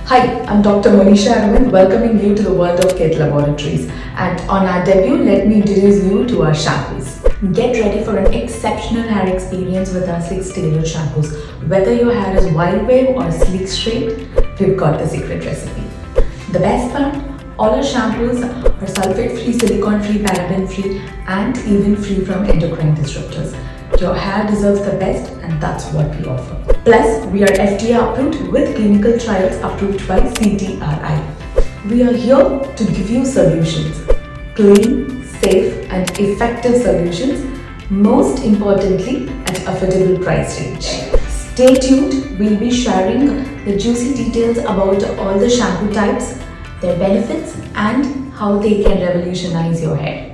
Hi, I'm Dr. Monisha Arvind, welcoming you to the world of Keth Laboratories. And on our debut, let me introduce you to our shampoos. Get ready for an exceptional hair experience with our 6 tailored shampoos. Whether your hair is wild wave or sleek straight, we've got the secret recipe. The best part? All our shampoos are sulfate-free, silicone-free, paraben-free, and even free from endocrine disruptors. Your hair deserves the best, and that's what we offer. Plus, we are FDA approved with clinical trials approved by CTRI. We are here to give you solutions. Clean, safe, and effective solutions. Most importantly, at affordable price range. Stay tuned. We'll be sharing the juicy details about all the shampoo types, their benefits, and how they can revolutionize your hair.